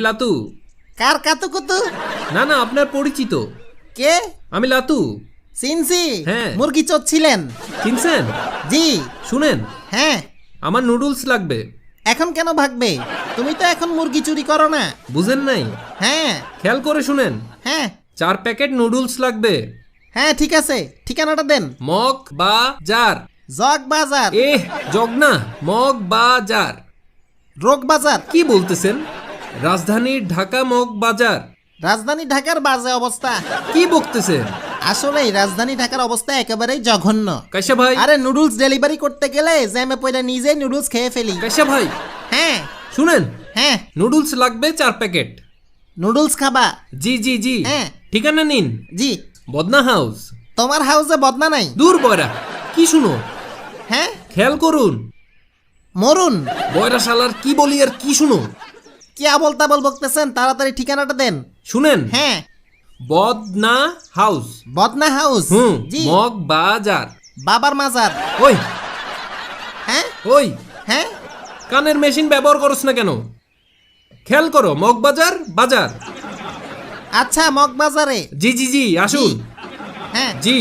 লাতু। কার কাতু কুতু? না না, আপনার পরিচিত। কে? আমি লাতু। সিনসি? হ্যাঁ। মুরগি চচ্ছিলেন? চিনছেন? জি। শুনেন, হ্যাঁ। আমার নুডলস লাগবে। এখন কেন ভাগবে? তুমি তো এখন মুরগি চুরি করো না। বুঝেন নাই? হ্যাঁ। খেয়াল করে শুনেন, হ্যাঁ। 4 প্যাকেট নুডলস লাগবে। হ্যাঁ ঠিক আছে, ঠিকানাটা দেন। মগ বাজার। জগ বাজার। জগ না, মগ বাজার। রোগ বাজার। কি বলতেছেন? রাজধানীর ঢাকা মগ বাজার। রাজধানী ঢাকার বাজে অবস্থা। কি বকতেছেন? আসলেই রাজধানী ঢাকার অবস্থা একেবারেই জঘন্য। কাইসা ভাই। আরে নুডলস ডেলিভারি করতে গেলে জ্যামে পয়রা নিজেই নুডলস খেয়ে ফেলি। কাইসা ভাই, হ্যাঁ। শুনেন, হ্যাঁ। নুডলস লাগবে 4 প্যাকেট। নুডলস খাবা? জি জি জি। হ্যাঁ। ঠিকানা নিন। জি। বদনা হাউস। তোমার হাউসে বদনা নাই? দূর বয়রা, কি শুনো? হ্যাঁ। খেয়াল করুন, মরুন। বয়রা শালার কি বলি আর কি শুনো? কি আবল তাবল বকতেছেন? তাড়াতাড়ি ঠিকানাটা দেন। শুনেন, হ্যাঁ। বদনা হাউস। বদনা হাউস? জি। মগ বাজার। বাবার মাজার। ওই হ্যাঁ। ওই হ্যাঁ। কানের মেশিন ব্যবহার করছ না কেন? খেয়াল করো, মগ বাজার বাজার। আচ্ছা, মগ বাজারে। জি জি জি, আসুন। হ্যাঁ। জি।